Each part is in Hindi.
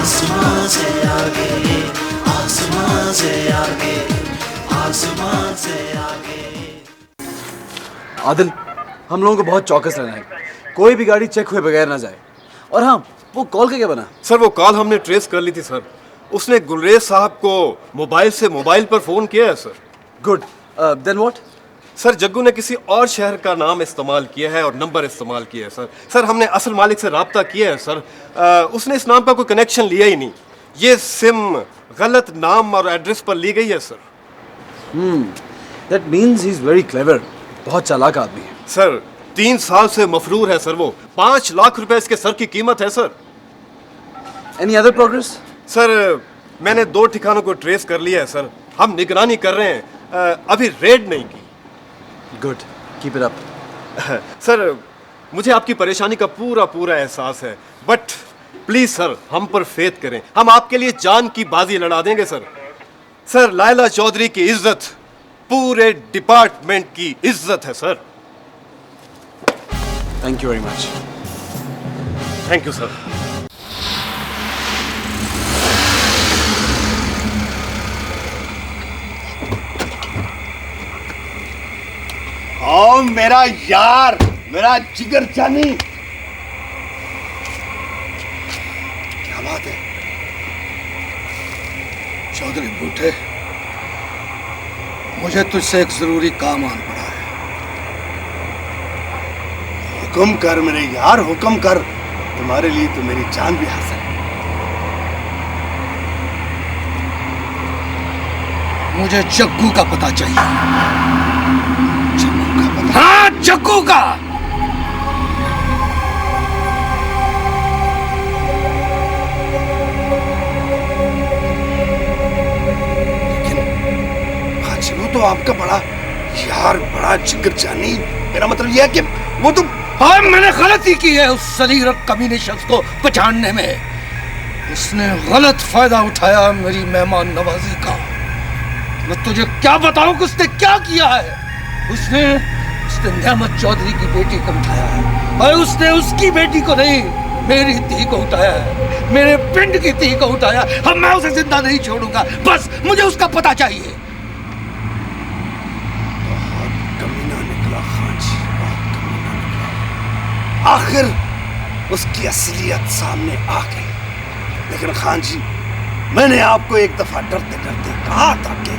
आसमां से आगे, आसमां से आगे, आसमां से आगे। आदिल, हम लोगों को बहुत चौकस रहना है, कोई भी गाड़ी चेक हुए बगैर ना जाए। और हाँ, वो कॉल का क्या बना? सर वो कॉल हमने ट्रेस कर ली थी सर। उसने गुलरेज साहब को मोबाइल से मोबाइल पर फोन किया है sir. Good, then what? Sir Jaggu ने किसी और शहर का नाम इस्तेमाल किया है और नंबर इस्तेमाल किया है सर। सर हमने असल मालिक से राब्ता किया है सर। उसने इस नाम का कोई कनेक्शन लिया ही नहीं। ये सिम गलत नाम और एड्रेस पर ली गई है sir. That means he is very clever, बहुत चालाक आदमी है। सर 3 साल से मफरूर है सर वो। 5 लाख रुपए इसके सर की कीमत है sir. Any other progress? Sir मैंने 2 ठिकानों को ट्रेस कर लिया है सर। हम निगरानी कर रहे हैं, अभी रेड नहीं की। Good, keep it up. Sir मुझे आपकी परेशानी का पूरा पूरा एहसास है, बट प्लीज सर हम पर फेथ करें। हम आपके लिए जान की बाजी लड़ा देंगे सर। सर लायला चौधरी की इज्जत पूरे डिपार्टमेंट की इज्जत है sir. Thank you very much. Thank you sir. ओ मेरा यार, मेरा जिगर जानी, क्या बात है चौधरी बूटे, मुझे तुझसे एक जरूरी काम आन पड़ा है। हुक्म कर मेरे यार, हुक्म कर। तुम्हारे लिए तो मेरी जान भी हासिल है। मुझे जग्गू का पता चाहिए। हाँ, जग्गू का। लेकिन हाजी वो तो आपका बड़ा यार, बड़ा जिगर जानी। मेरा मतलब यह है कि वो तो, हाँ मैंने गलती की है उस शरीर और कमीने शख्स को पहचानने में। उसने गलत फायदा उठाया मेरी मेहमान नवाजी का। मैं तुझे क्या बताऊं कि उसने क्या किया है। उसने नेमत चौधरी की बेटी को उठाया है, और उसने उसकी बेटी को नहीं, मेरी धी को उठाया है, मेरे पिंड की धी को उठाया। अब मैं उसे जिंदा नहीं छोड़ूंगा, बस मुझे उसका पता चाहिए। बहुत कमीना निकला खान जी, बहुत कमीना निकला। आखिर उसकी असलियत सामने आ गई। लेकिन खान जी, मैंने आपको एक दफा डरते डरते कहा था कि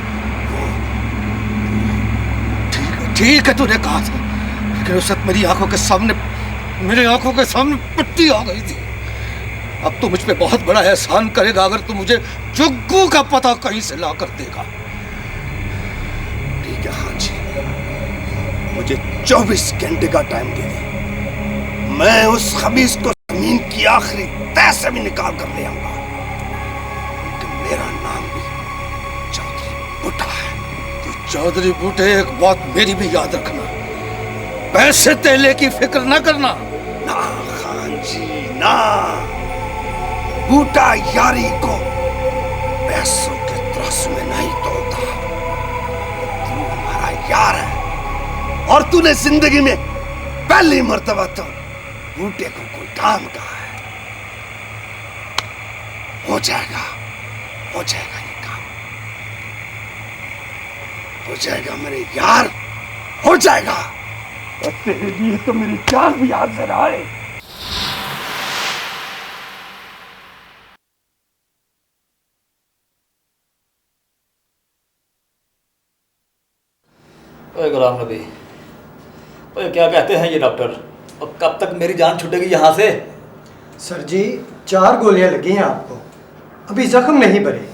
ठीक है तूने कहा था, लेकिन उस वक्त मेरी आंखों के सामने पट्टी आ गई थी। अब तो मुझ पे बहुत बड़ा एहसान करेगा अगर तू मुझे जग्गू का पता कहीं से ला कर देगा। ठीक है खान जी, मुझे 24 घंटे का टाइम दे दे। मैं उस खमीस को जमीन की आखिरी तह से भी निकाल कर ले आऊंगा। मेरा नाम भी चौधरी बूटा है। चौधरी बूटे, एक बात मेरी भी याद रखना, पैसे तेले की फिक्र न करना। ना खान जी ना, बूटा यारी को पैसों के त्रासू में नहीं तोलता। तू हमारा यार है, और तूने जिंदगी में पहली मर्तबा तो बूटे को कोई काम कहा है। हो जाएगा, हो जाएगा, हो जाएगा मेरे यार, हो जाएगा। और तेरे लिए तो मेरी जान भी याद से रहा है। ओए गुलाम नबी, ओए क्या कहते हैं ये डॉक्टर? और कब तक मेरी जान छूटेगी यहाँ से? सर जी 4 गोलियां लगी हैं आपको, अभी जख्म नहीं भरे।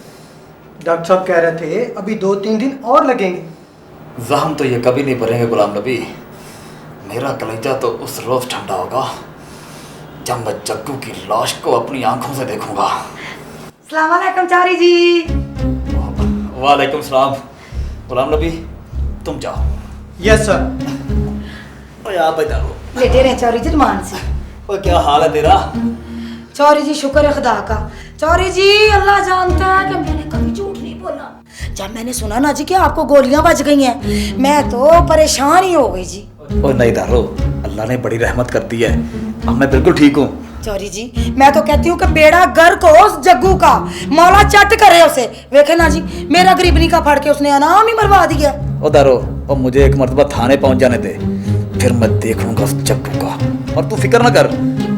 डॉक्टर साहब कह रहे थे अभी 2-3 दिन और लगेंगे। जख्म तो ये कभी नहीं भरेंगे गुलाम नबी। मेरा कलेजा तो उस रोज ठंडा होगा जब मैं जग्गू की लाश को अपनी आंखों से देखूंगा। अस्सलाम वालेकुम चौधरी जी। वालेकुम सलाम। गुलाम नबी तुम जाओ। Yes sir. ओए आप इधर हो। लेटे रहे चौधरी जी रुमान से। ओए क्या हाल है तेरा? चौधरी जी शुक्र है खुदा का। चौधरी जी अल्लाह जानता है कि मैंने कभी झूठ नहीं बोला। जब मैंने सुना ना जी कि आपको गोलियां बज गई हैं, मैं तो परेशान ही हो गई जी। ओए नहीं दारो, अल्लाह ने बड़ी रहमत कर दी है। अब मैं बिल्कुल ठीक हूँ। चौरी जी मैं तो कहती हूँ कि बेड़ा घर को उस जग्गू का मौला चट करे उसे। वेखे ना जी मेरा गरीबनी का फड़ के उसने अनाम ही मरवा दिया। ओ दारो, और मुझे एक मर्तबा थाने पहुंच जाने दे, फिर मैं देखूंगा उस जग्गू का। और तू फिक्र ना कर,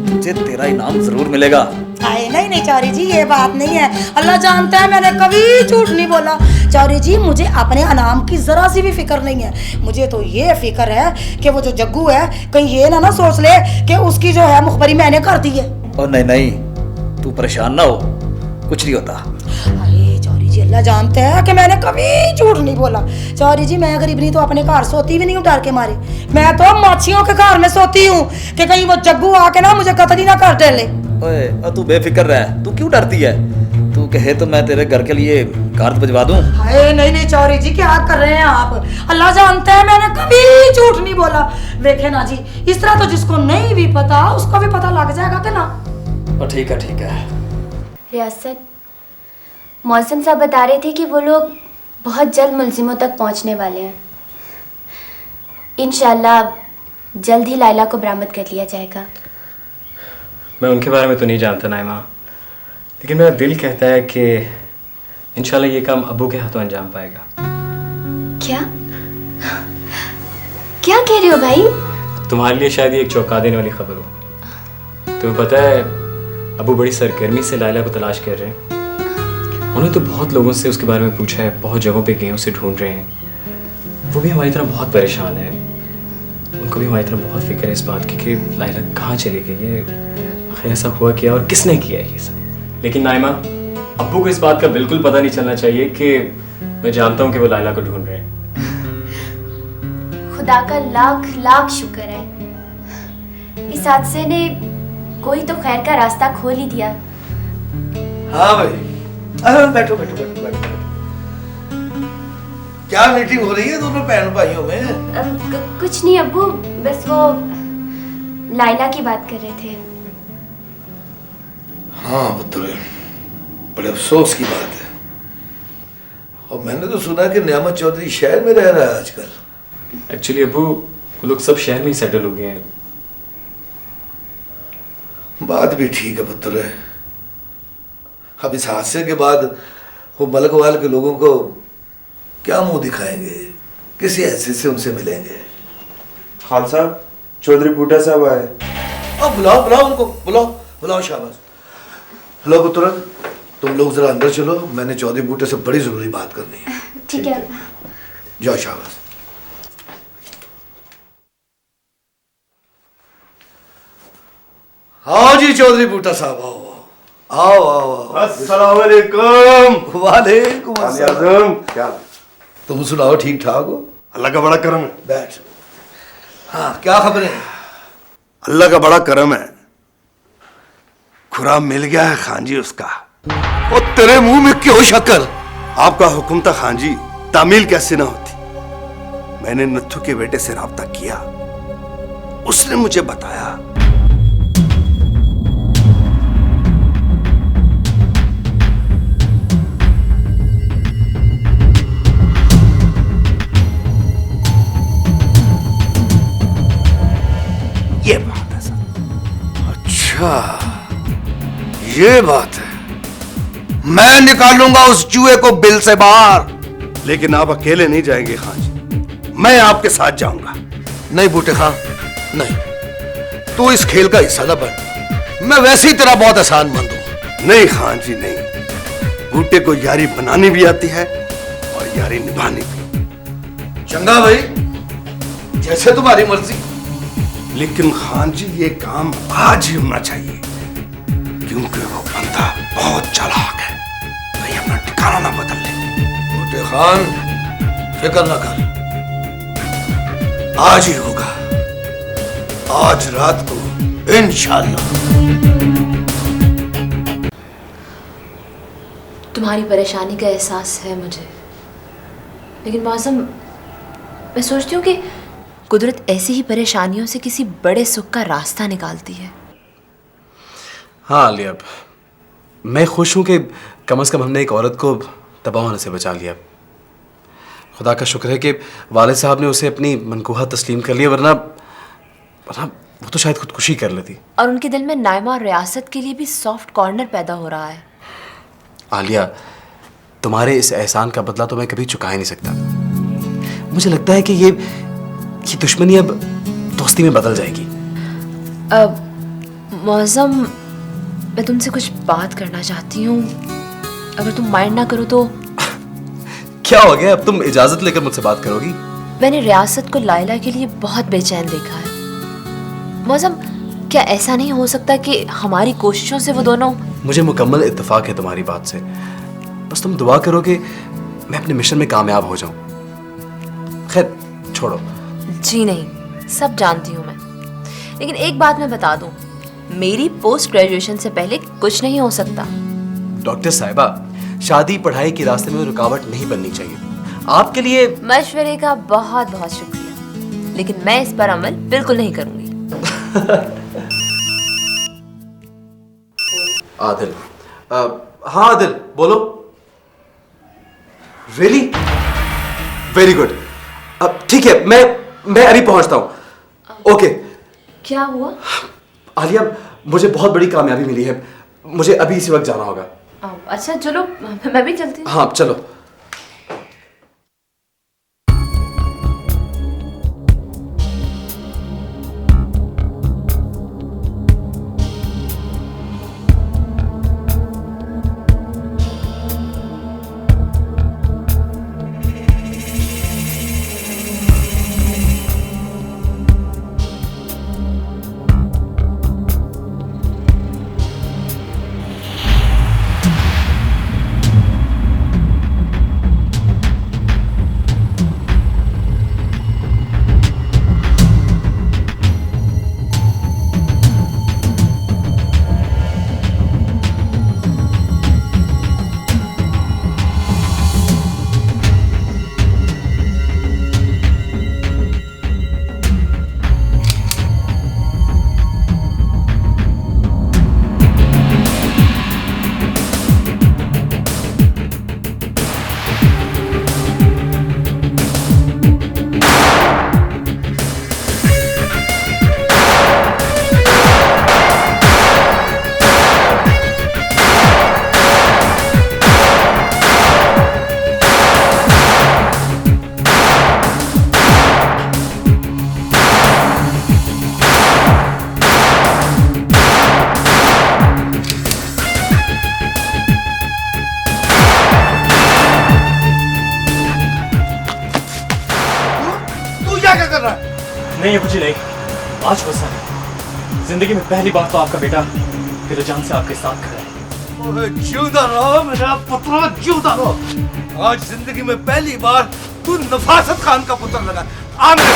तुझे तेरा इनाम जरूर मिलेगा। आए नहीं नहीं चौरी जी ये बात नहीं है, अल्लाह जानता है मैंने कभी झूठ नहीं बोला। चौरी जी मुझे अपने अनाम की जरा सी भी फिक्र नहीं है। मुझे तो ये फिक्र है कि वो जो जग्गू है कहीं ये ना सोच ले कि उसकी जो है मुखबरी मैंने कर दी है। और नहीं नहीं, तू परेशान ना हो, कुछ नहीं होता। अरे चौरी जी अल्लाह जानते हैं कि मैंने कभी झूठ नहीं बोला। चौरी जी मैं गरीबनी तो अपने घर सोती भी नहीं हूँ डर के मारे। मैं तो माछियों के घर में सोती हूँ कि कहीं वो जग्गू आके ना मुझे कत्ल ही ना कर डाले। ओए, और तू बेफिक्र रह, तू क्यों डरती है? तू कहे तो मैं तेरे घर के लिए कार भिजवा दूं। हाय नहीं नहीं चौरी जी क्या कर रहे हैं आप? अल्लाह जानता है मैंने कभी झूठ नहीं बोला। देखे ना जी इस तरह तो जिसको नहीं भी पता उसको भी पता लग जाएगा कि ना। और ठीक है रियासत, मौसम साहब बता रहे थे कि वो लोग बहुत जल्द मुलजिमों तक पहुंचने वाले हैं। इंशाल्लाह जल्द ही लाइला को बरामद कर लिया जाएगा। मैं उनके बारे में तो नहीं जानता नाइमा, लेकिन मेरा दिल कहता है कि इंशाल्लाह ये काम अब्बू के हाथों अंजाम पाएगा। क्या क्या कह रहे हो भाई? तुम्हारे लिए शायद ये एक चौंका देने वाली खबर हो। तुम्हें पता है अब्बू बड़ी सरगर्मी से लाइला को तलाश कर रहे हैं। उन्होंने तो बहुत लोगों से उसके बारे में पूछा है, बहुत जगहों पे गए उसे ढूंढ रहे हैं। वो भी हमारी तरह बहुत परेशान है, उनको भी हमारी तरह बहुत फिक्र है इस बात की कि लाइला कहाँ चली गई है, आखिर ऐसा हुआ क्या और किसने किया है ये सब। लेकिन नाइमा, अब्बू को इस बात का बिल्कुल पता नहीं चलना चाहिए कि मैं जानता हूँ कि वो लाइला को ढूंढ रहे हैं। खुदा का लाख लाख शुक्र है, इस हादसे ने कोई तो खैर का रास्ता खोल ही दिया। हाँ भाई, बैठो बैठो बैठो बैठो। क्या मीटिंग हो रही है दोनों बहन भाइयों में? कुछ नहीं अब्बू, बस वो लाइला की बात कर रहे थे। हाँ पुत्र, बड़े अफसोस की बात है। और मैंने तो सुना कि नियामत चौधरी शहर में रह रहा है आजकल। एक्चुअली अब्बू वो लोग सब शहर में ही सेटल हो गए हैं। बात भी ठीक है पुत्र। अब इस हादसे के बाद वो मलकवाल के लोगों को क्या मुंह दिखाएंगे, किसी हैसियत से उनसे मिलेंगे? खान साहब, चौधरी बूटा साहब आए। अब बुलाओ बुलाओ उनको, बुलाओ बुलाओ। शाबाश। हेलो पुत्र, तुम लोग जरा अंदर चलो, मैंने चौधरी बूटे से बड़ी जरूरी बात करनी है। ठीक है। जाओ। शाबाश। आओ जी चौधरी बूटा साहब, आओ आओ आओ आओ। अस्सलाम वालेकुम। वालेकुम अस्सलाम। क्या तुम सुनाओ, ठीक ठाक हो? अल्लाह का बड़ा करम है। बैठ। हाँ क्या खबर है? अल्लाह का बड़ा करम है, खुराम मिल गया है खान जी उसका। और तेरे मुंह में क्यों शक्कर? आपका हुक्म था खान जी, तामील कैसे ना होती। मैंने नत्थु के बेटे से राब्ता किया, उसने मुझे बताया ये बात है सर। अच्छा ये बात है। मैं निकालूंगा उस चूहे को बिल से बाहर। लेकिन आप अकेले नहीं जाएंगे खान जी, मैं आपके साथ जाऊंगा। नहीं बूटे खां, नहीं, तू इस खेल का हिस्सा ना बन। मैं वैसे ही तेरा बहुत एहसान मंद हूं। नहीं खान जी नहीं, बूटे को यारी बनानी भी आती है और यारी निभानी भी। चंगा भाई, जैसे तुम्हारी मर्जी। लेकिन खान जी ये काम आज ही होना चाहिए, क्योंकि वो बंदा बहुत चालाक है, कहीं अपना ठिकाना ना बदल ले। बूटे खान फिक्र ना कर, आज ही होगा, आज रात को इंशाअल्लाह। तुम्हारी परेशानी का एहसास है मुझे, लेकिन मौसम, मैं सोचती हूँ कि कुदरत ऐसी ही परेशानियों से किसी बड़े सुख का रास्ता निकालती है। हाँ अलिया, मैं खुश हूँ कि कम से कम हमने एक औरत को तबाह होने से बचा लिया। खुदा का शुक्र है कि वालिद साहब ने उसे अपनी मनकूहा तस्लीम कर लिया, वरना वो तो शायद खुदकुशी कर लेती। और उनके दिल में नाइमा और रियासत के लिए भी सॉफ्ट कॉर्नर पैदा हो रहा है। आलिया, तुम्हारे इस एहसान का बदला तो मैं कभी चुका ही नहीं सकता। मुझे लगता है कि ये दुश्मनी अब दोस्ती में बदल जाएगी। मौसम, मैं तुमसे कुछ बात करना चाहती हूँ, अगर तुम माइंड ना करो तो। क्या हो गया? अब तुम इजाजत लेकर मुझसे बात करोगी? मैंने रियासत को लाइला के लिए बहुत बेचैन देखा है। मौसम, क्या ऐसा नहीं हो सकता कि हमारी कोशिशों से वो दोनों। मुझे मुकम्मल इत्तेफाक है तुम्हारी बात से, बस तुम दुआ करो कि मैं अपने मिशन में कामयाब हो जाऊं। खैर छोड़ो। जी नहीं, सब जानती हूँ मैं, लेकिन एक बात मैं बता दूं, मेरी पोस्ट ग्रेजुएशन से पहले कुछ नहीं हो सकता। डॉक्टर साहिबा, शादी पढ़ाई के रास्ते में रुकावट नहीं बननी चाहिए। आपके लिए मशवरे का बहुत बहुत शुक्रिया, लेकिन मैं इस पर अमल बिल्कुल नहीं करूंगी। आदिल, हाँ आदिल बोलो। रियली? Very good. अब ठीक है, मैं अभी पहुंचता हूं। ओके। क्या हुआ? आलिया, मुझे बहुत बड़ी कामयाबी मिली है, मुझे अभी इसी वक्त जाना होगा। अच्छा चलो, मैं भी चलती हूँ। हाँ चलो। नहीं कुछ नहीं, आज गुस्सा नहीं। जिंदगी में पहली बार तो आपका बेटा दिलजान से आपके साथ खड़ा है। जिंदा रहो मेरा पुत्र, जिंदा रहो। आज जिंदगी में पहली बार तू नफासत खान का पुत्र लगा। आ मेरे